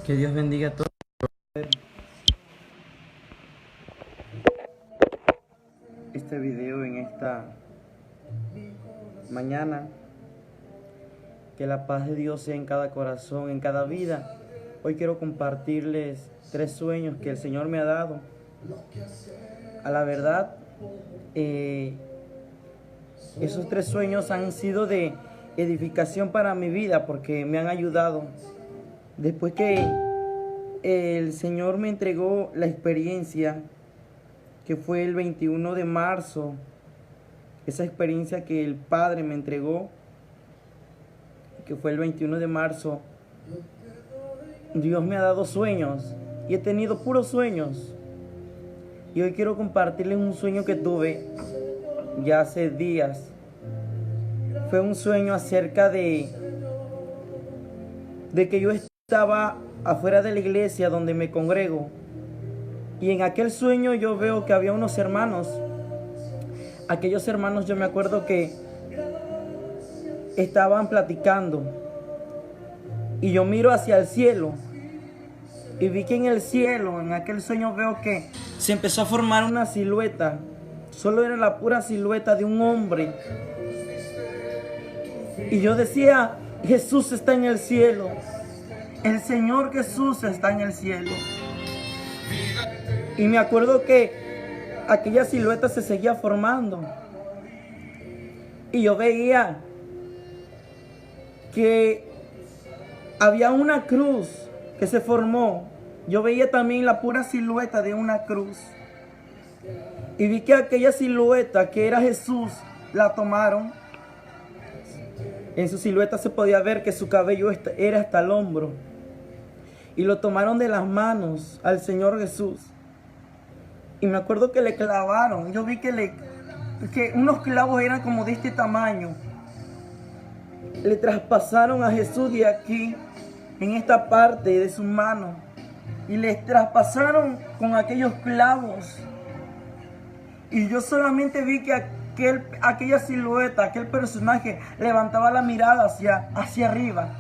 Que Dios bendiga a todos. Este video en esta mañana. Que la paz de Dios sea en cada corazón, en cada vida. Hoy quiero compartirles 3 sueños que el Señor me ha dado. A la verdad, esos 3 sueños han sido de edificación para mi vida porque me han ayudado. Después que el Señor me entregó la experiencia, que fue el 21 de marzo, esa experiencia que el Padre me entregó, que fue el 21 de marzo, Dios me ha dado sueños y he tenido puros sueños. Y hoy quiero compartirles un sueño que tuve ya hace días. Fue un sueño acerca de que yo estaba afuera de la iglesia donde me congrego. Y en aquel sueño yo veo que había unos hermanos. Aquellos hermanos, yo me acuerdo que estaban platicando. Y yo miro hacia el cielo. Y vi que en el cielo, en aquel sueño, veo que se empezó a formar una silueta. Solo era la pura silueta de un hombre. Y yo decía, Jesús está en el cielo. El Señor Jesús está en el cielo. Y me acuerdo que aquella silueta se seguía formando. Y yo veía que había una cruz que se formó. Yo veía también la pura silueta de una cruz. Y vi que aquella silueta que era Jesús, la tomaron. En su silueta se podía ver que su cabello era hasta el hombro. Y lo tomaron de las manos al Señor Jesús. Y me acuerdo que le clavaron. Yo vi que unos clavos eran como de este tamaño. Le traspasaron a Jesús de aquí, en esta parte de su mano. Y le traspasaron con aquellos clavos. Y yo solamente vi que aquella silueta, aquel personaje, levantaba la mirada hacia arriba.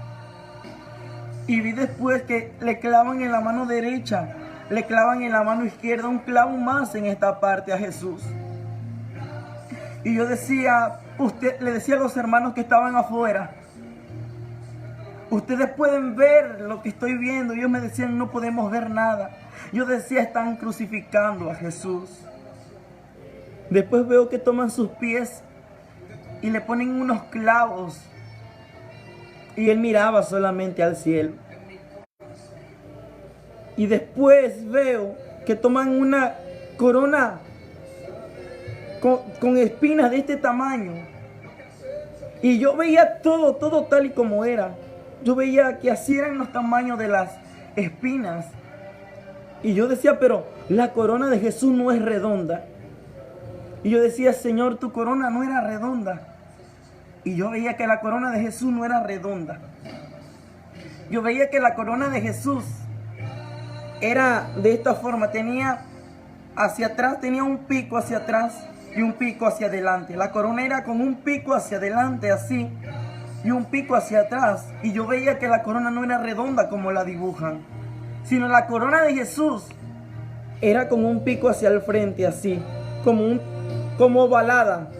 Y vi después que le clavan en la mano derecha, le clavan en la mano izquierda un clavo más en esta parte a Jesús. Y yo decía, le decía a los hermanos que estaban afuera, ustedes pueden ver lo que estoy viendo. Y ellos me decían, no podemos ver nada. Yo decía, están crucificando a Jesús. Después veo que toman sus pies y le ponen unos clavos. Y él miraba solamente al cielo. Y después veo que toman una corona con espinas de este tamaño. Y yo veía todo tal y como era. Yo veía que así eran los tamaños de las espinas. Y yo decía, pero la corona de Jesús no es redonda. Y yo decía, Señor, tu corona no era redonda. Y yo veía que la corona de Jesús no era redonda. Yo veía que la corona de Jesús era de esta forma. Tenía hacia atrás, tenía un pico hacia atrás y un pico hacia adelante. La corona era con un pico hacia adelante así y un pico hacia atrás. Y yo veía que la corona no era redonda como la dibujan, sino la corona de Jesús era con un pico hacia el frente así, como ovalada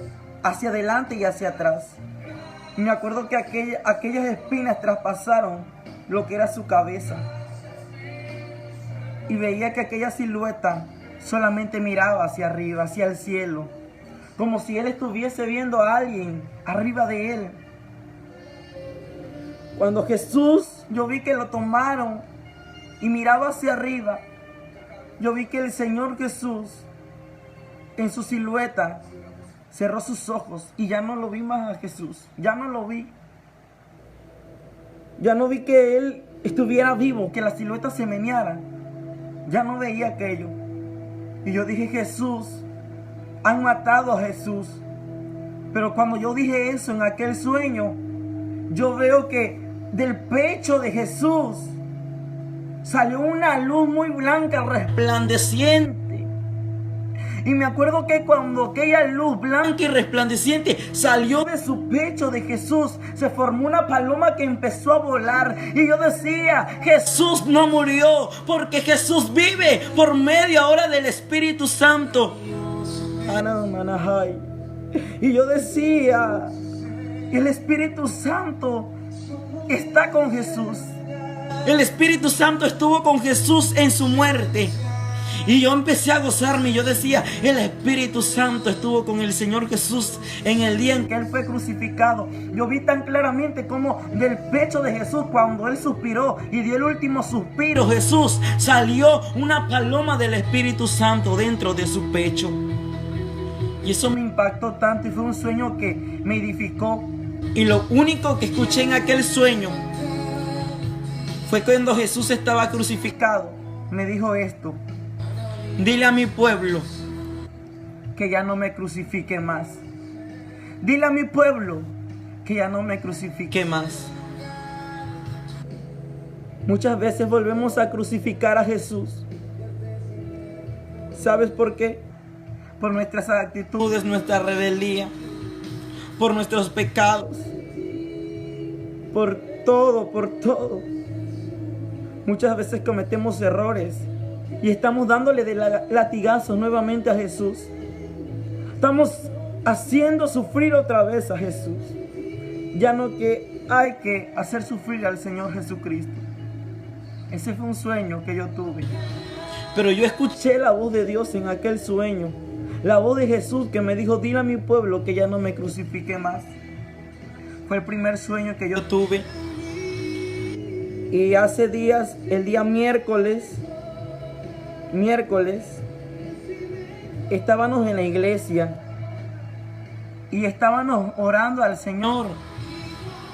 hacia adelante y hacia atrás. Y me acuerdo que aquellas espinas traspasaron lo que era su cabeza. Y veía que aquella silueta solamente miraba hacia arriba, hacia el cielo, como si él estuviese viendo a alguien arriba de él. Cuando Jesús, yo vi que lo tomaron y miraba hacia arriba, yo vi que el Señor Jesús, en su silueta, cerró sus ojos y ya no lo vi más a Jesús. Ya no lo vi. Ya no vi que él estuviera vivo, que la silueta se meneara. Ya no veía aquello. Y yo dije, Jesús, han matado a Jesús. Pero cuando yo dije eso en aquel sueño, yo veo que del pecho de Jesús salió una luz muy blanca, resplandeciente. Y me acuerdo que cuando aquella luz blanca y resplandeciente salió de su pecho de Jesús, se formó una paloma que empezó a volar. Y yo decía, Jesús no murió, porque Jesús vive por medio ahora del Espíritu Santo. Y yo decía, el Espíritu Santo está con Jesús. El Espíritu Santo estuvo con Jesús en su muerte. Y yo empecé a gozarme y yo decía, el Espíritu Santo estuvo con el Señor Jesús en el día en que Él fue crucificado. Yo vi tan claramente como del pecho de Jesús, cuando Él suspiró y dio el último suspiro, Jesús, salió una paloma del Espíritu Santo dentro de su pecho. Y eso me impactó tanto y fue un sueño que me edificó. Y lo único que escuché en aquel sueño fue cuando Jesús estaba crucificado. Me dijo esto: dile a mi pueblo que ya no me crucifique más. Dile a mi pueblo que ya no me crucifique más. Muchas veces volvemos a crucificar a Jesús. ¿Sabes por qué? Por nuestras actitudes, nuestra rebeldía, por nuestros pecados, por todo. Muchas veces cometemos errores y estamos dándole de latigazos nuevamente a Jesús. Estamos haciendo sufrir otra vez a Jesús. Ya no que hay que hacer sufrir al Señor Jesucristo. Ese fue un sueño que yo tuve. Pero yo escuché la voz de Dios en aquel sueño. La voz de Jesús que me dijo, dile a mi pueblo que ya no me crucifique más. Fue el primer sueño que yo tuve. Y hace días, el día miércoles, estábamos en la iglesia y estábamos orando al Señor.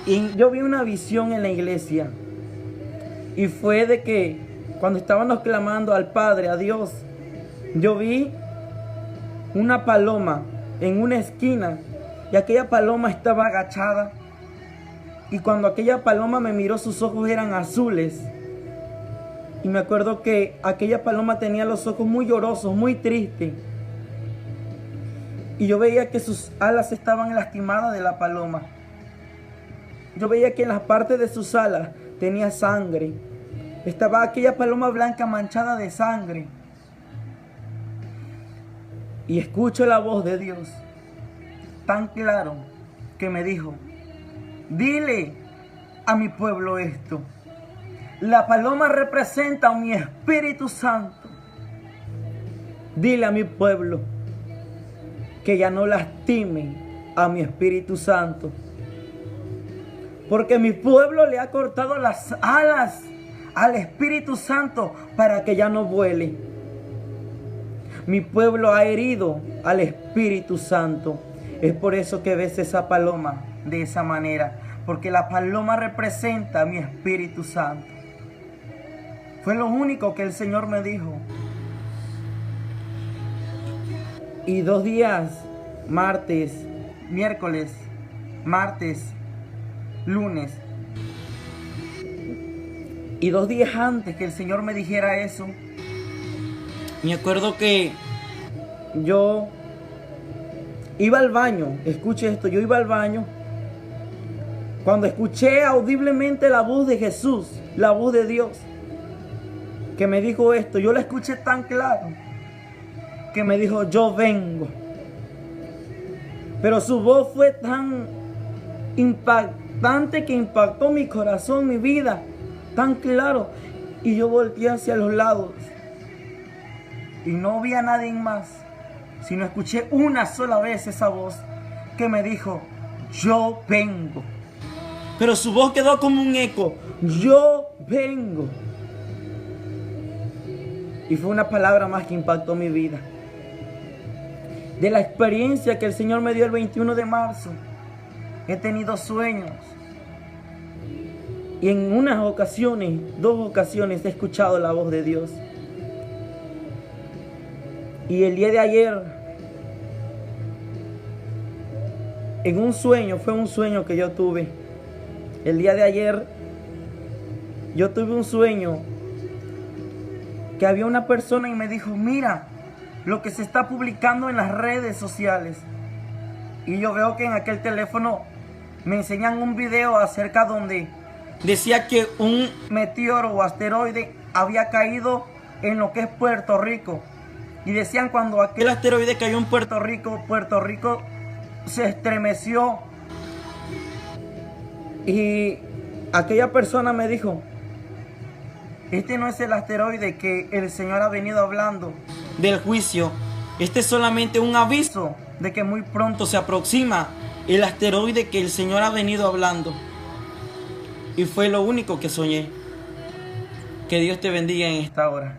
Y yo vi una visión en la iglesia. Y fue de que cuando estábamos clamando al Padre, a Dios, yo vi una paloma en una esquina y aquella paloma estaba agachada. Y cuando aquella paloma me miró, sus ojos eran azules. Y me acuerdo que aquella paloma tenía los ojos muy llorosos, muy tristes. Y yo veía que sus alas estaban lastimadas de la paloma. Yo veía que en las partes de sus alas tenía sangre. Estaba aquella paloma blanca manchada de sangre. Y escucho la voz de Dios tan claro que me dijo, dile a mi pueblo esto. La paloma representa a mi Espíritu Santo. Dile a mi pueblo que ya no lastimen a mi Espíritu Santo. Porque mi pueblo le ha cortado las alas al Espíritu Santo para que ya no vuele. Mi pueblo ha herido al Espíritu Santo. Es por eso que ves esa paloma de esa manera. Porque la paloma representa a mi Espíritu Santo. Fue lo único que el Señor me dijo. Y 2 días, miércoles, martes, lunes. Y 2 días antes que el Señor me dijera eso, me acuerdo que yo iba al baño. Escuche esto, yo iba al baño. Cuando escuché audiblemente la voz de Jesús, la voz de Dios, que me dijo esto, yo la escuché tan claro, que me dijo, yo vengo. Pero su voz fue tan impactante que impactó mi corazón, mi vida, tan claro. Y yo volteé hacia los lados y no vi a nadie más, sino escuché una sola vez esa voz que me dijo, yo vengo. Pero su voz quedó como un eco, yo vengo. Y fue una palabra más que impactó mi vida. De la experiencia que el Señor me dio el 21 de marzo, he tenido sueños. Y en 2 ocasiones he escuchado la voz de Dios. Y el día de ayer, en un sueño, fue un sueño que yo tuve. El día de ayer, yo tuve un sueño que había una persona y me dijo, mira, lo que se está publicando en las redes sociales. Y yo veo que en aquel teléfono me enseñan un video acerca donde decía que un meteoro o asteroide había caído en lo que es Puerto Rico. Y decían cuando aquel asteroide cayó en Puerto Rico se estremeció. Y aquella persona me dijo, este no es el asteroide que el Señor ha venido hablando del juicio. Este es solamente un aviso de que muy pronto se aproxima el asteroide que el Señor ha venido hablando. Y fue lo único que soñé. Que Dios te bendiga en esta hora.